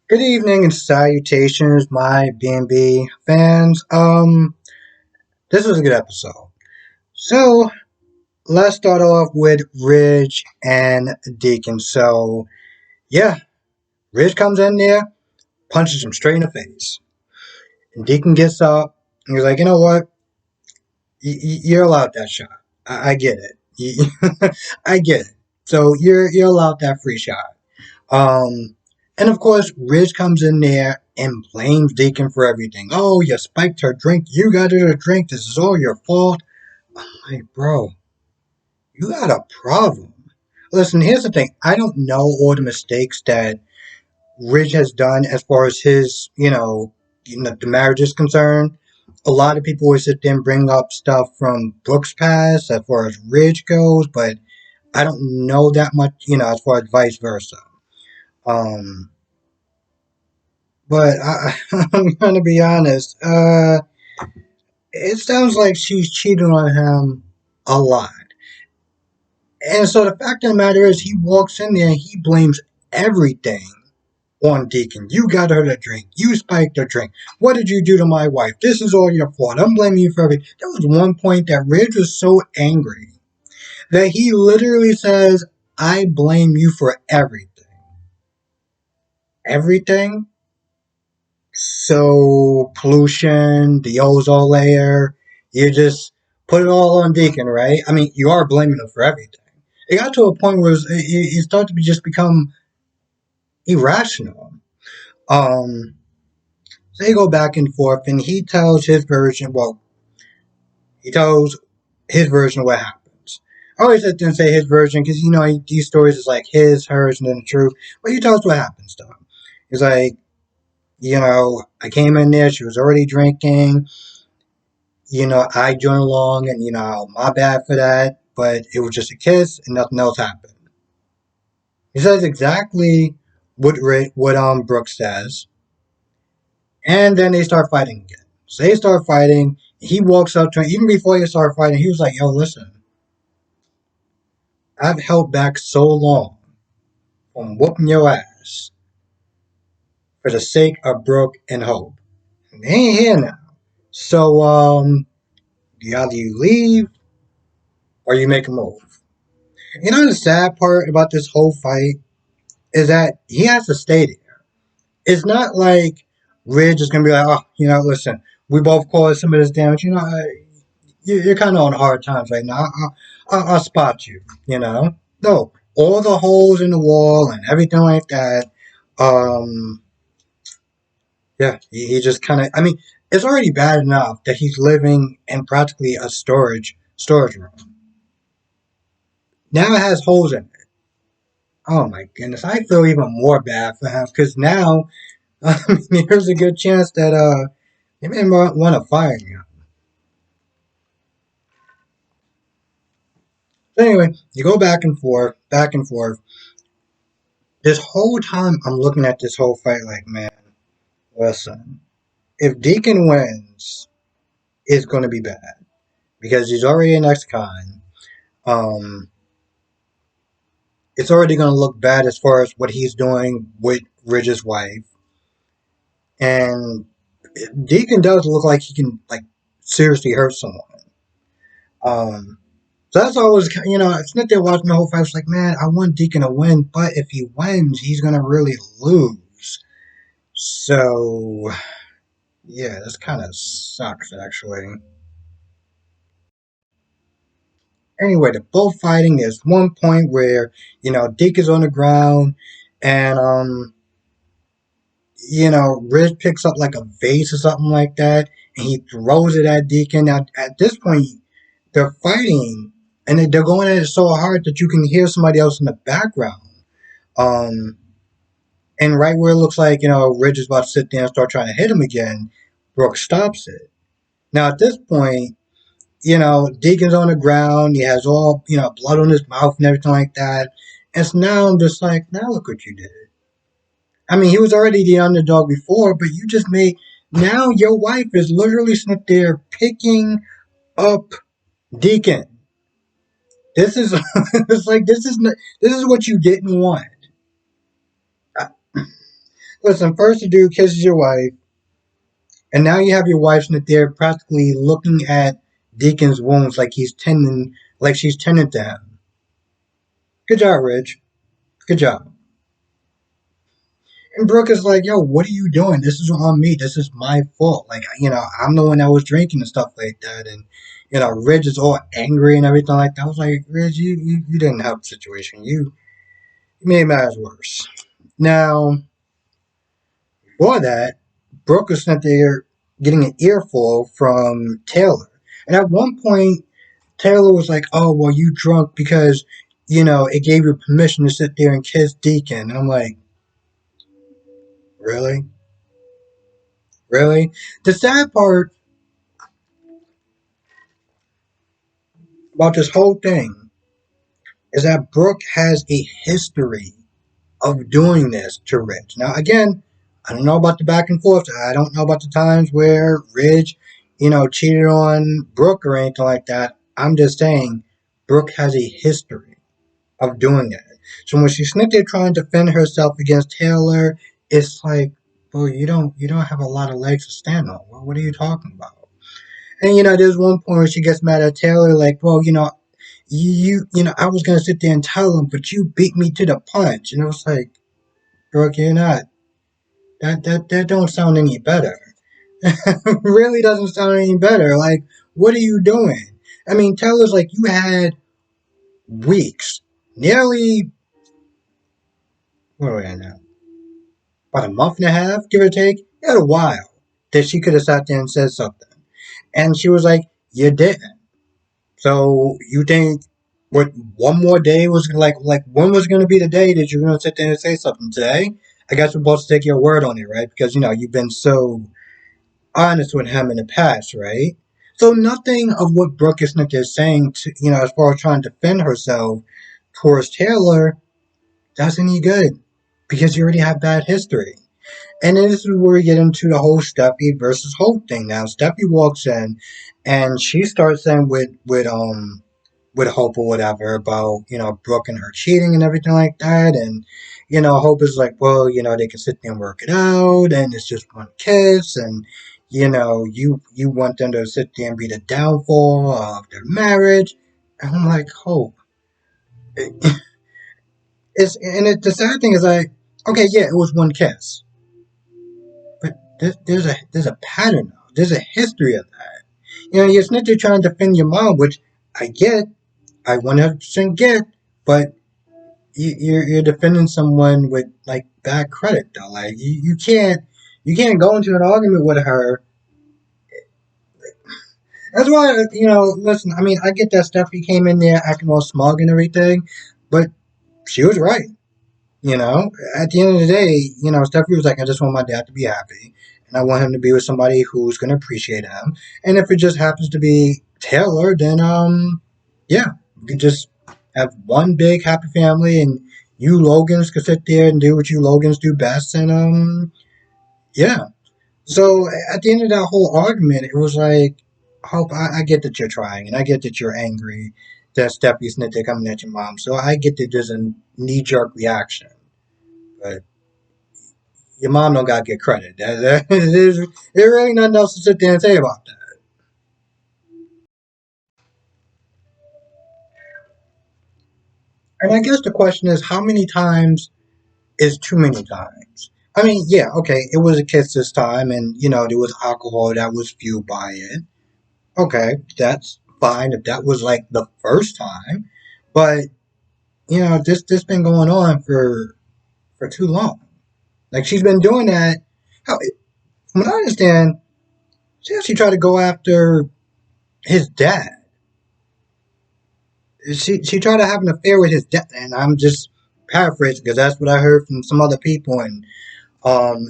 Good evening and salutations, my B&B fans. This was a good episode. So let's start off with Ridge and Deacon. So yeah, Ridge comes in there, punches him straight in the face, and Deacon gets up and he's like, you know what? You're allowed that shot. I get it. I get it. So you're allowed that free shot. Um, and of course, Ridge comes in there and blames Deacon for everything. Oh, you spiked her drink. You got her to drink. This is all your fault. I'm like, bro, you got a problem. Listen, here's the thing. I don't know all the mistakes that Ridge has done as far as his, the marriage is concerned. A lot of people always sit there and bring up stuff from Brooks' past as far as Ridge goes, but I don't know that much, as far as vice versa. Um, But I'm gonna be honest. It sounds like she's cheating on him a lot. And so the fact of the matter is, he walks in there and he blames everything on Deacon. You got her to drink. You spiked her drink. What did you do to my wife? This is all your fault. I'm blaming you for everything. There was one point that Ridge was so angry that he literally says, I blame you for everything. Everything? So pollution, the ozone layer, you just put it all on Deacon, right? I mean, you are blaming him for everything. It got to a point where it started to just become irrational. Um, so they go back and forth, and he tells his version. Well, he tells his version of what happens. I always sit there and say his version because these stories is like his, hers, and then the truth. But he tells what happens to him. He's like, I came in there, she was already drinking. I joined along and, my bad for that, but it was just a kiss and nothing else happened. He says exactly what Brooks says, and then they start fighting again. So they start fighting. He walks up to him, even before they start fighting, he was like, yo, listen, I've held back so long from whooping your ass for the sake of Brooke and Hope. And they ain't here now. So, either you leave or you make a move. The sad part about this whole fight is that he has to stay there. It's not like Ridge is going to be like, oh, listen, we both caused some of this damage. You're kind of on hard times right now. I'll spot you. No, all the holes in the wall and everything like that. Um, yeah, he just kind of, I mean, it's already bad enough that he's living in practically a storage room. Now it has holes in it. Oh my goodness, I feel even more bad for him because now there's a good chance that they may want to fire you. So anyway, you go back and forth, back and forth. This whole time, I'm looking at this whole fight like, man, listen, if Deacon wins, it's going to be bad because he's already an ex-con. Um, it's already going to look bad as far as what he's doing with Ridge's wife, and Deacon does look like he can seriously hurt someone. Um, So that's always, it's not there watching the whole fight. It's like, man, I want Deacon to win, but if he wins, he's going to really lose. So, yeah, this kind of sucks, actually. Anyway, they're both fighting. There's one point where, Deacon's on the ground, and, Ridge picks up like a vase or something like that, and he throws it at Deacon. Now, at this point, they're fighting, and they're going at it so hard that you can hear somebody else in the background. Um, and right where it looks like, Ridge is about to sit there and start trying to hit him again, Brooke stops it. Now, at this point, Deacon's on the ground. He has all, blood on his mouth and everything like that. And so now I'm just like, now look what you did. I mean, he was already the underdog before, but you just made, now your wife is literally sitting there picking up Deacon. This is, it's like, this is what you didn't want. Listen, first the dude kisses your wife, and now you have your wife sitting there practically looking at Deacon's wounds like she's tending to him. Good job, Rich. Good job. And Brooke is like, yo, what are you doing? This is on me. This is my fault. Like, I'm the one that was drinking and stuff like that. And, Ridge is all angry and everything like that. I was like, Ridge, you didn't help the situation. You made matters worse. Now, before that, Brooke was sitting there getting an earful from Taylor. And at one point, Taylor was like, oh, well, you drunk because, it gave you permission to sit there and kiss Deacon. And I'm like, really? Really? The sad part about this whole thing is that Brooke has a history of doing this to Ridge. Now, again, I don't know about the back and forth. I don't know about the times where Ridge, cheated on Brooke or anything like that. I'm just saying Brooke has a history of doing it. So when she's sitting there trying to defend herself against Taylor, it's like, well, you don't have a lot of legs to stand on. Well, what are you talking about? And there's one point where she gets mad at Taylor, like, well, I was gonna sit there and tell him, but you beat me to the punch. And I was like, Brooke, you're not. That don't sound any better. Really doesn't sound any better. Like, what are you doing? I mean, Taylor's like, you had weeks, nearly, what are we at now? About a month and a half, give or take. You had a while that she could have sat there and said something. And she was like, you didn't. So you think what one more day was like when was going to be the day that you're going to sit there and say something today? I guess we're supposed to take your word on it, right? Because you've been so honest with him in the past, right? So nothing of what Brooke is saying to as far as trying to defend herself towards Taylor does any good because you already have bad history. And then this is where we get into the whole Steffi versus Hope thing. Now Steffi walks in and she starts saying with Hope or whatever about, Brooke and her cheating and everything like that. And, Hope is like, well, they can sit there and work it out and it's just one kiss and you want them to sit there and be the downfall of their marriage. And I'm like, Hope. The sad thing is like, okay, yeah, it was one kiss. But there's a pattern now. There's a history of that. You're not there trying to defend your mom, which I get, I 100% get, but you're defending someone with like bad credit though. Like you can't go into an argument with her. That's why listen. I mean, I get that Stephanie came in there acting all smug and everything, but she was right. At the end of the day, Stephanie was like, I just want my dad to be happy, and I want him to be with somebody who's gonna appreciate him. And if it just happens to be Taylor, then yeah, we could just have one big happy family, and you Logans could sit there and do what you Logans do best, and yeah. So at the end of that whole argument, it was like, Hope, I get that you're trying, and I get that you're angry that Steffi's not there coming at your mom. So I get that there's a knee jerk reaction, but your mom don't gotta get credit. There's really nothing else to sit there and say about that. And I guess the question is, how many times is too many times? I mean, yeah, okay, it was a kiss this time, and there was alcohol that was fueled by it. Okay, that's fine if that was like the first time, but this been going on for too long. Like she's been doing that. How, from what I understand, she actually tried to go after his dad. She tried to have an affair with his dad, and I'm just paraphrasing because that's what I heard from some other people and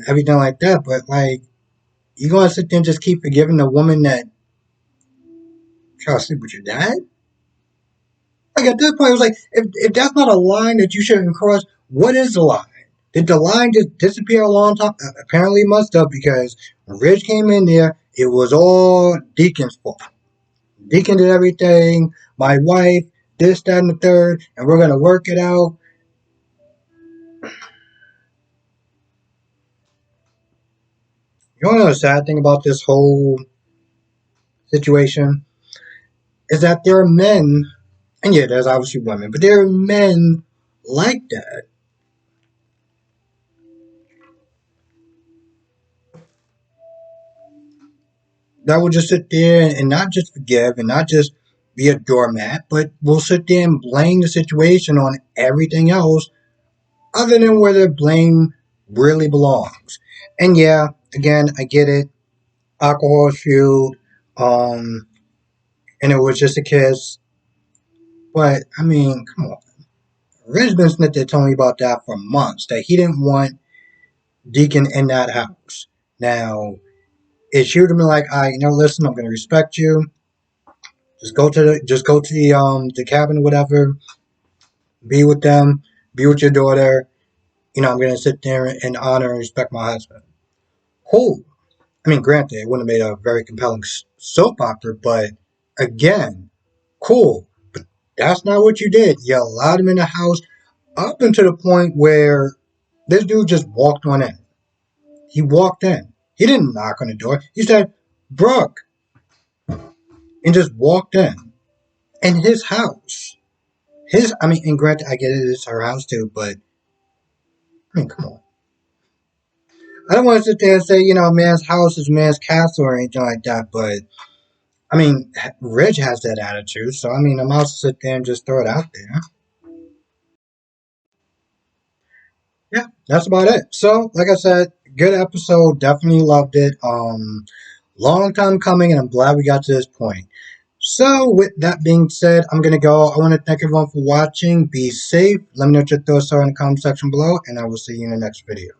everything like that. But like, you gonna sit there and just keep forgiving a woman that tried to sleep with your dad? Like at this point, it was like, if that's not a line that you shouldn't cross, what is the line? Did the line just disappear a long time? Apparently, it must have because when Ridge came in there, it was all Deacon's fault. Deacon did everything. My wife, this, that, and the third, and we're gonna work it out. You know the sad thing about this whole situation is that there are men, and yeah, there's obviously women, but there are men like that. That will just sit there and not just forgive and not just be a doormat, but will sit there and blame the situation on everything else other than where the blame really belongs. And yeah, again, I get it. Alcohol shoot, um, and it was just a kiss. But I mean, come on. Reg been sitting there telling me about that for months that he didn't want Deacon in that house. Now, it should have been like, I, listen, I'm gonna respect you. Just go to the cabin, or whatever. Be with them. Be with your daughter. I'm gonna sit there and honor and respect my husband. Cool. I mean, granted, it wouldn't have made a very compelling soap opera, but again, cool. But that's not what you did. You allowed him in the house up until the point where this dude just walked on in. He walked in. He didn't knock on the door. He said, Brooke, and just walked in his house. I mean, and granted, I get it, it's her house too, but I mean, come on. I don't want to sit there and say, a man's house is a man's castle or anything like that, but I mean, Reg has that attitude, so I mean, I'm also sit there and just throw it out there. Yeah, that's about it. So, like I said, good episode. Definitely loved it. Long time coming, and I'm glad we got to this point. So, with that being said, I'm gonna go. I want to thank everyone for watching. Be safe. Let me know what your thoughts are in the comment section below, and I will see you in the next video.